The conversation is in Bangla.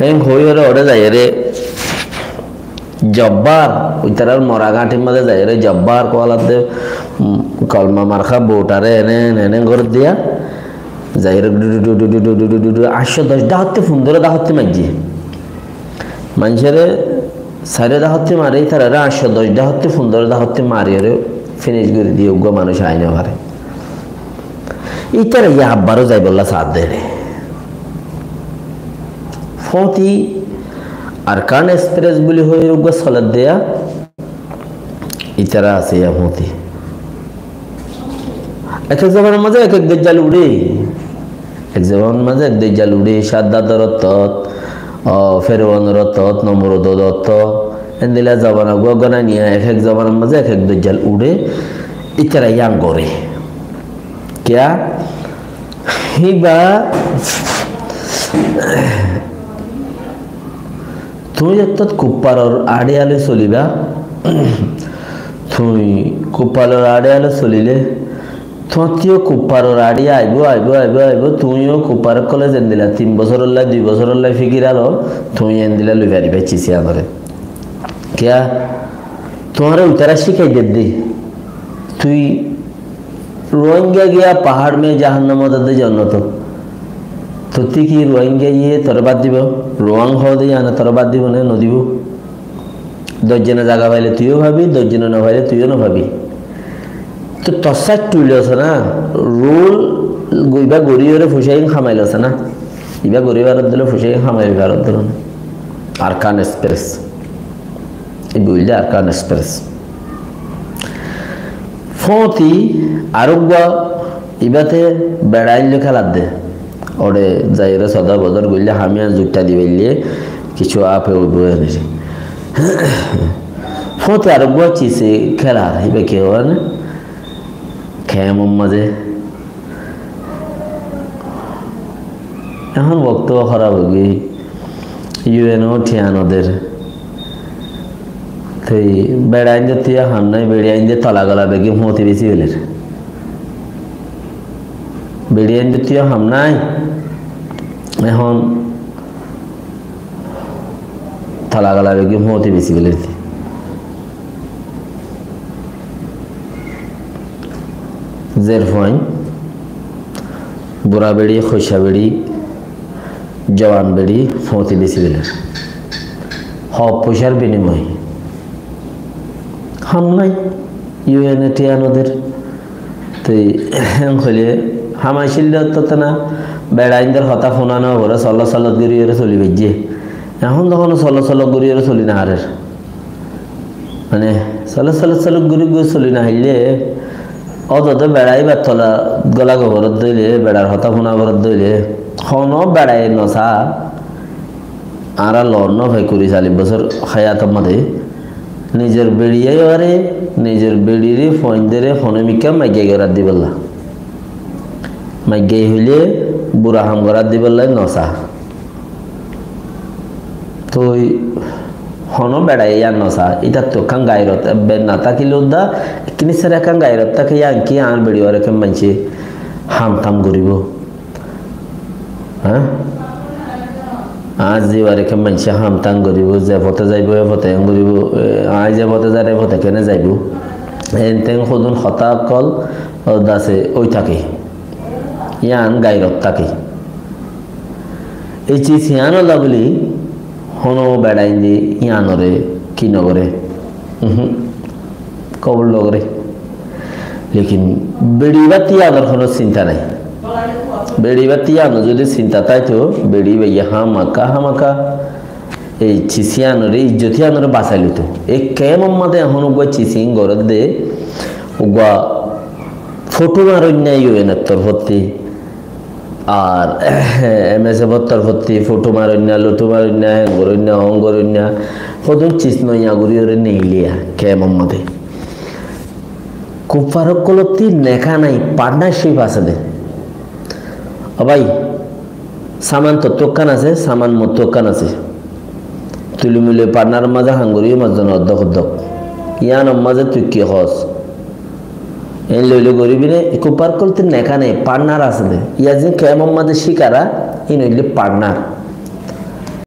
এই হই হরে ওরে যাই রে জব্বার ওই তার মরা গাঁটির মধ্যে যাই রে জব্বার কোয়ালাতে কলমা মার্খা বোটারে এনে এনে ঘর দিয়া যাই রে 810 দাহতে ফুন্দরে দাহতে মাঝি মানুষের সাড়ে দাহতে মারে তারা 810 দাহতে ফুন্দরে দাহতে মারি রে ফিনিশ করে দিয়ে উগ্র মানুষ আইনে পারে ইতারা ইয়া আব্বারও যাই বললা সাথ দে রে ফতি আরকান এক্সপ্রেস বলি হয়ে উগ্র সলাদ দেয়া ইতারা আছে ইয়া ফতি এক এক জমানের মাঝে এক এক দজ্জাল উড়ে এক জমানের মাঝে এক দজ্জাল উড়ে সাদ্দাদর তত ফেরওয়ানের তত নমরুদ দত্ত এন্দিলা জমানা গগনা নিয়ে এক এক জমানের মাঝে এক এক দজ্জাল উড়ে ইতারা ইয়াং করে क्या हिबा तुम जब कुप्पार और आड़े आले चलिबा तुम कुप्पार और आड़े आले चलिले तुम कुप्पार और आड़े आइबो आइबो आइबो आइबो तुमिও कुप्पार कले जेन दिला 3 বছর লাই 2 বছর লাই ফিকির আলো তুমি এন দিলা লই পারিবে চিসি আমারে क्या তোমারে উতারা শিখাই দে তুই रोहिंग्या गया पहाड़ में जहन्नम दे जन्नत तो ती की रोहिंग्या ये तरबाद দিব रोआंग हो दे आना तरबाद দিব না নদিব 10 জনে জায়গা পাইলে তুইও ভাবি 10 জনে না পাইলে তুইও না ভাবি তো তসাক তুইলছ না রোল গইবা গরিয়রে ফুসাই খামাইলছ না ইবা গরিবার দিলে ফুসাই খামাইল ভারত ধরন আরকান এক্সপ্রেস এই বইলে আরকান এক্সপ্রেস ফতি আরোগ্য ইবাতে বেড়াইলে খেলার দে ওরে যাইরে সদা বদর গইলে হামিয়া জুটটা দিবেলে কিছু আপে উঠবে এনেছে ফতি আরোগ্য চিসে খেলা ইবে কে হন খেম মাঝে এখন বক্তব্য খারাপ হয়ে ইউএনও ঠিয়ানোদের বেড়াইন যে হাম নাই বেড়াইন যে তলা গলা বেগে মতি বেশি হলে বেড়াইন যে হাম নাই এখন তলা গলা বেগে মতি বেশি হলে জের ফোন বুড়া বেড়ি খৈসা বেড়ি জওয়ান বেড়ি ফতি বেশি হলে হব পয়সার বিনিময় हम नहीं यूएन टियानोদের তাই হলে হামাইছিল তো না বেড়াইনদের হতা ফোনানো ওরা সল্লা সল্লা গরিয়রে চলিবে যে এখন তখন সল্লা সল্লা গরিয়রে চলি না আরে মানে সল্লা সল্লা সল্লা গরি গরি চলি না হইলে অত বেড়াই বা তলা গলা গোবরত দইলে বেড়ার হতা ফোনা বরত দইলে হন বেড়াই নসা আর লড়ন ভাই 40-40 বছর হায়াত মধ্যে নিজের বেড়িয়ে আরে নিজের বেড়িরে ফোন দেরে ফোনে মিকা মাইকে গরাত দিবল্লা মাইকে হইলে বুড়া হাম গরাত দিবল্লা নসা তো হন বেড়াই আর নসা এটা তো কাং গায়রত না তাকিলে দা কিনি সারা কাং গায়রত তাকে কি আর বেড়িয়ে আরে কেম মানছে হাম কাম করিব হ্যাঁ आज जीवारे के मानसिया हामतां करिब जे पथे जाइब ए पथे करिब आइ जे पथे जारे पथे केने जाइब एनतें खुदुन खता कल दासे ओइ थाके यान गायरत थाके এই চিজ ইয়ানো লাগলি হনো বেড়াই দি ইয়ানরে কি নগরে কবল লগরে लेकिन বেড়িবাতি আদর হলো চিন্তা নাই বেড়িবাতি আনো যদি চিন্তা তাই তো বেড়ি ভাইয়া হামাকা এই চিসিয়ানরে ইজ্জতিয়ানরে বাঁচাইল তো এই কেমন মাদে এখন উগা চিসিং গরদ দে উগা ফটো মারন্যা ইউএনএর ভর্তি আর এমএসএফ ভর্তি ফটো মারন্যা লটু মারন্যা হ্যাঙ্গরন্যা অঙ্গরন্যা কত চিস নইয়া গুড়িওরে নেইলিয়া কেমন মাদে কুফারক কলতি নেখা নাই পার্টনারশিপ আছে দে ভাই সামান তো তোকান আছে সামান মত তোকান আছে তুলিমিলে পার্টনার মাঝে হাঙ্গুরি মাঝজন অধ্যক্ষ ইয়ান মাঝে তুই কি হস এই লইলে গরিবিনে কুপার কলতে নেখা নেই পার্টনার আছে দে ইয়া যে কেমন মাঝে শিকারা ই নইলে পার্টনার